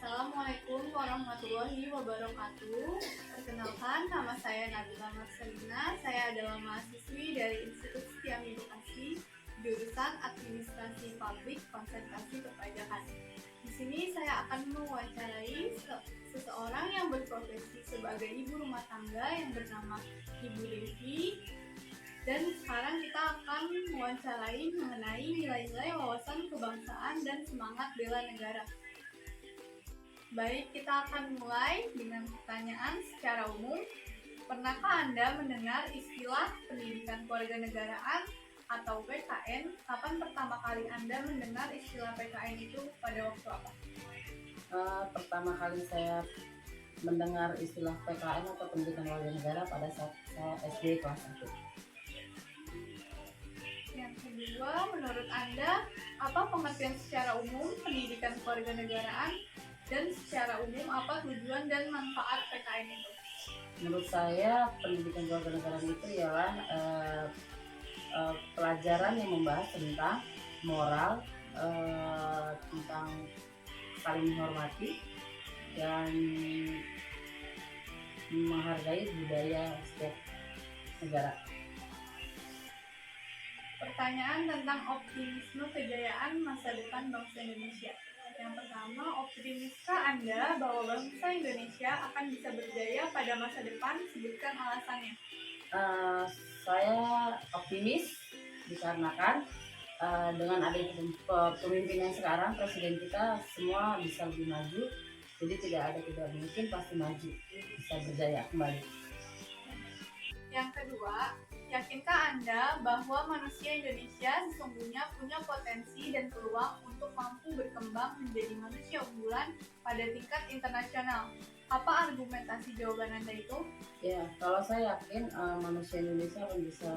Assalamualaikum warahmatullahi wabarakatuh. Perkenalkan, nama saya Nabila Marcelina. Saya adalah mahasiswi dari Institut Setiami Bekasi, jurusan Administrasi Publik Konsentrasi Perpajakan. Di sini saya akan mewawancarai seseorang yang berprofesi sebagai ibu rumah tangga yang bernama Ibu Devi. Dan sekarang kita akan mewawancarai mengenai nilai-nilai wawasan kebangsaan dan semangat bela negara. Baik, kita akan mulai dengan pertanyaan secara umum. Pernahkah Anda mendengar istilah pendidikan kewarganegaraan atau PKN? Kapan pertama kali Anda mendengar istilah PKN itu, pada waktu apa? Pertama kali saya mendengar istilah PKN atau pendidikan warganegara pada saat saya SD kelas 1. Yang kedua, menurut Anda, apa pengertian secara umum pendidikan kewarganegaraan? Dan secara umum, apa tujuan dan manfaat PKN itu? Menurut saya, pendidikan kewarganegaraan itu ialah pelajaran yang membahas tentang moral, tentang saling menghormati dan menghargai budaya setiap negara. Pertanyaan tentang optimisme kejayaan masa depan bangsa Indonesia. Yang pertama, optimiskah Anda bahwa bangsa Indonesia akan bisa berjaya pada masa depan? Sebutkan alasannya. Saya optimis dikarenakan dengan adanya pemimpin yang sekarang, presiden kita, semua bisa lebih maju. Jadi tidak mungkin, pasti maju, bisa berjaya kembali. Yang kedua, yakinkah Anda bahwa manusia Indonesia sesungguhnya punya potensi dan peluang untuk mampu berkembang menjadi manusia unggulan pada tingkat internasional? Apa argumentasi jawaban Anda itu? Ya, kalau saya yakin manusia Indonesia akan bisa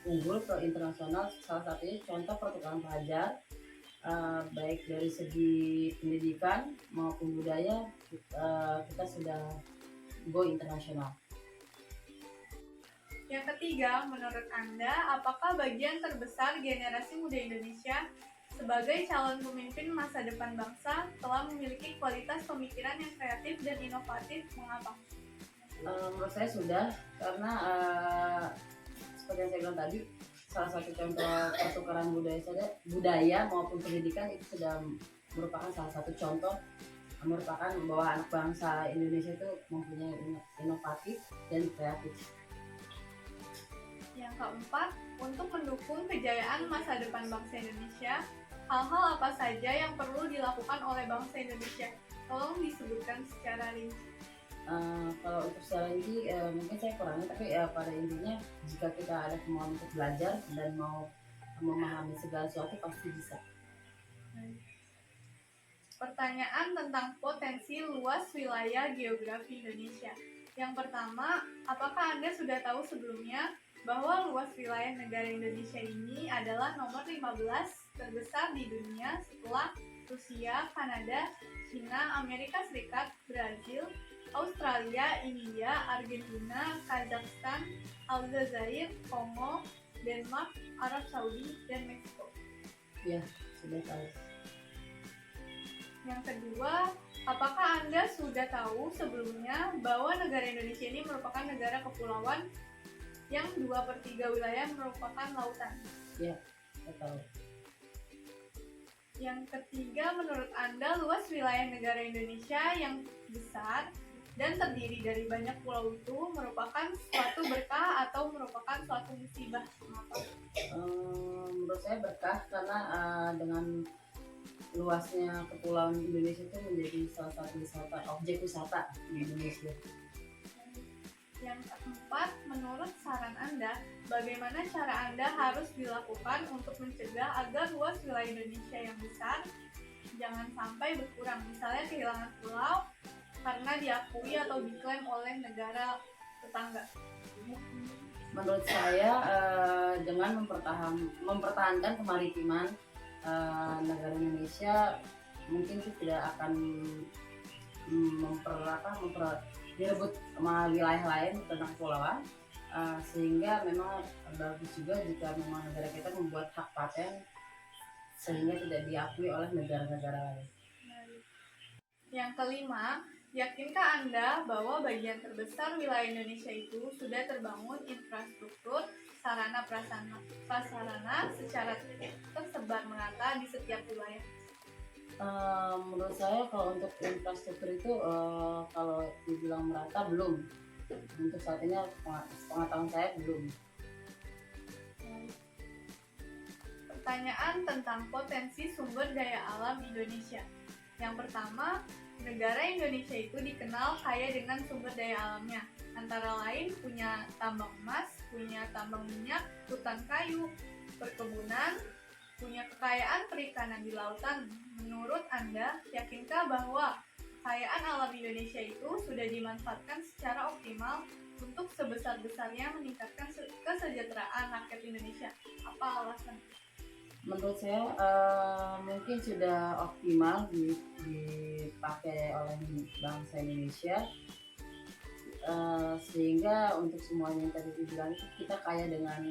unggul ke internasional. Salah satunya contoh pertukaran pelajar, baik dari segi pendidikan maupun budaya, kita sudah go internasional. Yang ketiga, menurut Anda, apakah bagian terbesar generasi muda Indonesia sebagai calon pemimpin masa depan bangsa telah memiliki kualitas pemikiran yang kreatif dan inovatif? Mengapa? Menurut saya sudah, karena seperti yang saya bilang tadi, salah satu contoh pertukaran budaya maupun pendidikan itu sudah merupakan salah satu contoh, merupakan bahwa anak bangsa Indonesia itu mempunyai inovatif dan kreatif. Yang keempat, untuk mendukung kejayaan masa depan bangsa Indonesia, hal-hal apa saja yang perlu dilakukan oleh bangsa Indonesia? Tolong disebutkan secara rinci. Kalau untuk secara rinci mungkin saya kurangnya, tapi pada intinya jika kita ada kemauan untuk belajar dan mau memahami segala sesuatu, pasti bisa. Pertanyaan tentang potensi luas wilayah geografi Indonesia. Yang pertama, apakah Anda sudah tahu sebelumnya bahwa luas wilayah negara Indonesia ini adalah nomor 15 terbesar di dunia setelah Rusia, Kanada, China, Amerika Serikat, Brazil, Australia, India, Argentina, Kazakhstan, Aljazair, Kongo, Denmark, Arab Saudi, dan Meksiko. Ya, sudah tahu. Yang kedua, apakah Anda sudah tahu sebelumnya bahwa negara Indonesia ini merupakan negara kepulauan yang 2/3 wilayah merupakan lautan? Ya, saya tahu. Yang ketiga, menurut Anda luas wilayah negara Indonesia yang besar dan terdiri dari banyak pulau itu merupakan suatu berkah atau merupakan suatu musibah? Mengapa? Menurut saya berkah, karena dengan luasnya kepulauan Indonesia itu menjadi salah satu objek wisata di Indonesia. Yang keempat, menurut saran Anda, bagaimana cara Anda harus dilakukan untuk mencegah agar luas wilayah Indonesia yang besar jangan sampai berkurang, misalnya kehilangan pulau karena diakui atau diklaim oleh negara tetangga? Menurut saya dengan mempertahankan kemaritiman negara Indonesia, mungkin itu tidak akan direbut sama wilayah lain tentang kepulauan, sehingga memang bagus juga jika memang negara kita membuat hak paten sehingga tidak diakui oleh negara-negara lain. Yang kelima, yakinkah Anda bahwa bagian terbesar wilayah Indonesia itu sudah terbangun infrastruktur sarana prasarana secara tersebar merata di setiap wilayah? Menurut saya kalau untuk infrastruktur itu kalau dibilang merata belum. Untuk saat ini pengetahuan saya belum. Pertanyaan tentang potensi sumber daya alam Indonesia. Yang pertama, negara Indonesia itu dikenal kaya dengan sumber daya alamnya. Antara lain punya tambang emas, punya tambang minyak, hutan kayu, perkebunan, punya kekayaan perikanan di lautan. Menurut Anda, yakinkah bahwa kekayaan alam Indonesia itu sudah dimanfaatkan secara optimal untuk sebesar-besarnya meningkatkan kesejahteraan rakyat Indonesia? Apa alasan? Menurut saya mungkin sudah optimal dipakai oleh bangsa Indonesia, sehingga untuk semuanya yang tadi dibilang itu kita kaya dengan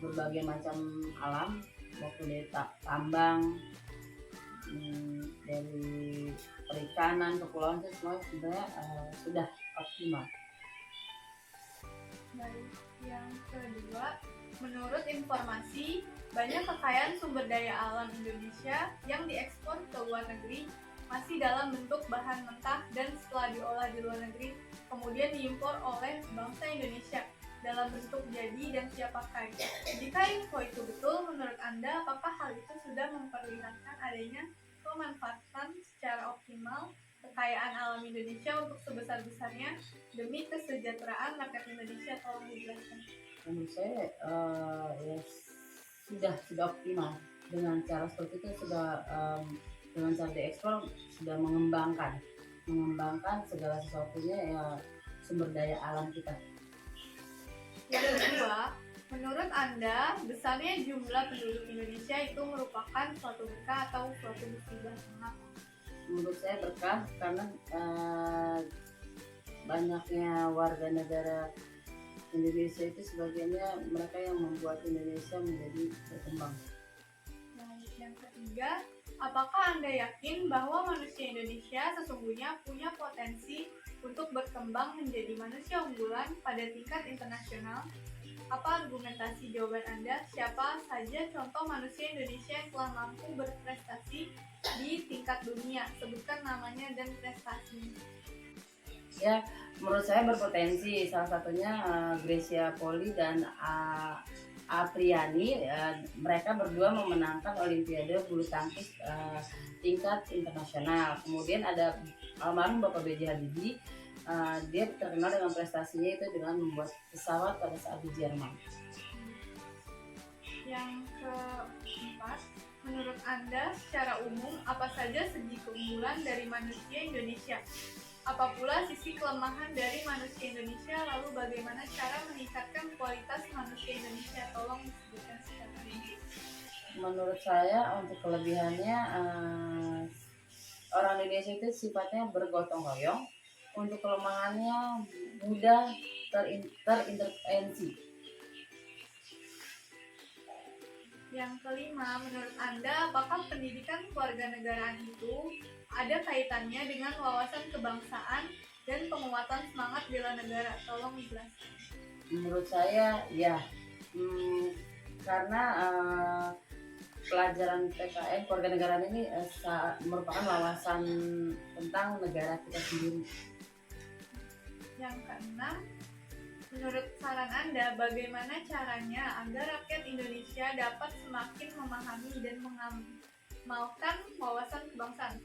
berbagai macam alam, maupun dari tambang, dari perikanan, kepulauan, itu semua sebenarnya sudah optimal. Baik, yang kedua, menurut informasi, banyak kekayaan sumber daya alam Indonesia yang diekspor ke luar negeri masih dalam bentuk bahan mentah dan setelah diolah di luar negeri kemudian diimpor oleh bangsa Indonesia dalam bentuk jadi dan siap pakai. Jika info itu betul, menurut Anda apakah hal itu sudah memperlihatkan adanya pemanfaatan secara optimal kekayaan alam Indonesia untuk sebesar-besarnya demi kesejahteraan rakyat Indonesia? Tolong dijelaskan. Menurut saya ya sudah optimal dengan cara seperti itu, sudah dengan cara diekspor sudah mengembangkan segala sesuatunya ya, sumber daya alam kita. Yang kedua, menurut Anda besarnya jumlah penduduk Indonesia itu merupakan suatu berkah atau suatu musibah? Mengapa? Menurut saya berkah karena banyaknya warga negara Indonesia itu sebagiannya mereka yang membuat Indonesia menjadi berkembang. Yang ketiga, apakah Anda yakin bahwa manusia Indonesia sesungguhnya punya potensi untuk berkembang menjadi manusia unggulan pada tingkat internasional? Apa argumentasi jawaban Anda? Siapa saja contoh manusia Indonesia yang telah mampu berprestasi di tingkat dunia? Sebutkan namanya dan prestasinya. Ya, menurut saya berpotensi. Salah satunya Gracia Poli dan Apriani. Mereka berdua memenangkan Olimpiade bulu tangkis tingkat internasional. Kemudian ada almarhum Bapak B.J. Habibie. Dia terkenal dengan prestasinya itu dengan membuat pesawat pada saat di Jerman. Yang keempat, menurut Anda secara umum apa saja segi keunggulan dari manusia Indonesia? Apa pula sisi kelemahan dari manusia Indonesia? Lalu bagaimana cara meningkatkan kualitas manusia Indonesia? Tolong disebutkan secara rinci. Menurut saya untuk kelebihannya orang Indonesia itu sifatnya bergotong royong. Untuk kelemahannya mudah terintervensi. Yang kelima, menurut Anda apakah pendidikan kewarganegaraan itu ada kaitannya dengan wawasan kebangsaan dan penguatan semangat bela negara? Tolong dijelaskan. Menurut saya ya, karena pelajaran PKN kewarganegaraan ini merupakan wawasan tentang negara kita sendiri. Yang keenam, menurut saran Anda bagaimana caranya agar rakyat Indonesia dapat semakin memahami dan mengamalkan wawasan kebangsaan?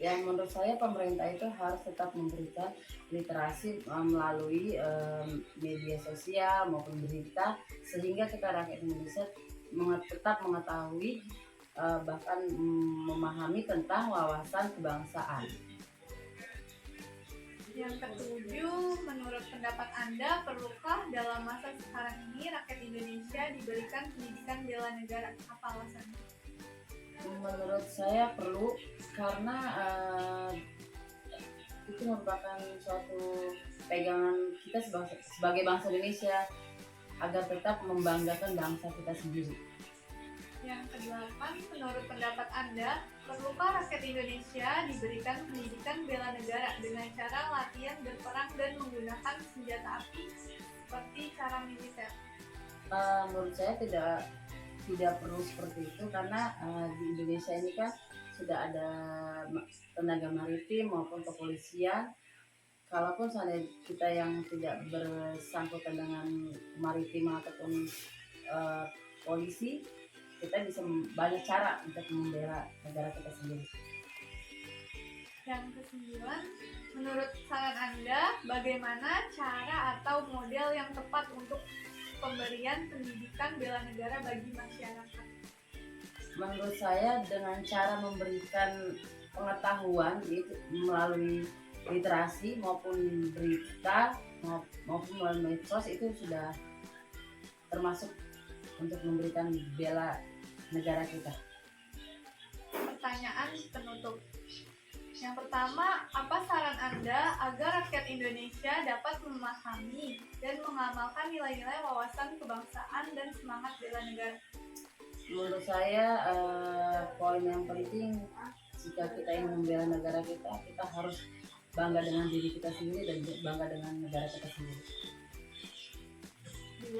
Yang menurut saya pemerintah itu harus tetap memberikan literasi melalui media sosial maupun berita, sehingga kita rakyat Indonesia tetap mengetahui bahkan memahami tentang wawasan kebangsaan. Yang ketujuh, menurut pendapat Anda perlukah dalam masa sekarang ini rakyat Indonesia diberikan pendidikan bela negara? Apa alasannya? Menurut saya perlu, karena itu merupakan suatu pegangan kita sebagai bangsa Indonesia agar tetap membanggakan bangsa kita sendiri. Yang kedelapan, menurut pendapat Anda, perlukah rakyat Indonesia diberikan pendidikan bela negara dengan cara latihan berperang dan menggunakan senjata api seperti cara militer? Menurut saya tidak perlu seperti itu karena di Indonesia ini kan sudah ada tenaga maritim maupun kepolisian. Kalaupun seandainya kita yang tidak bersangkutan dengan maritim ataupun polisi, kita bisa banyak cara untuk membela negara kita sendiri. Yang kesembilan, menurut saran Anda, bagaimana cara atau model yang tepat untuk pemberian pendidikan bela negara bagi masyarakat? Menurut saya dengan cara memberikan pengetahuan itu melalui literasi maupun berita maupun melalui medsos itu sudah termasuk untuk memberikan bela negara kita. Pertanyaan penutup. Yang pertama, apa saran Anda agar rakyat Indonesia dapat memahami dan mengamalkan nilai-nilai wawasan kebangsaan dan semangat bela negara? Menurut saya poin yang penting jika kita ingin membela negara kita harus bangga dengan diri kita sendiri dan bangga dengan negara kita sendiri. 2.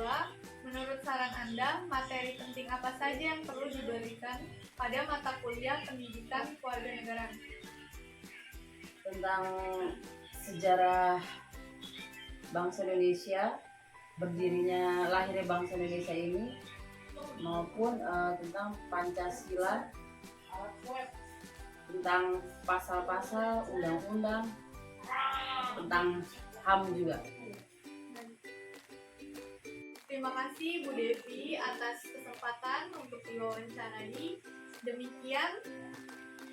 Menurut saran Anda, materi penting apa saja yang perlu diberikan pada mata kuliah pendidikan kewarganegaraan? Tentang sejarah bangsa Indonesia, berdirinya lahirnya bangsa Indonesia ini, maupun tentang Pancasila, tentang pasal-pasal undang-undang, tentang HAM juga. Terima kasih Bu Devi atas kesempatan untuk diwawancarai. Demikian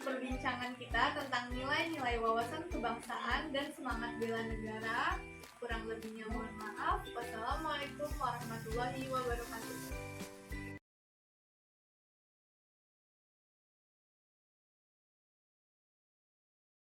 perbincangan kita tentang nilai-nilai wawasan kebangsaan dan semangat bela negara. Kurang lebihnya mohon maaf. Wassalamualaikum warahmatullahi wabarakatuh.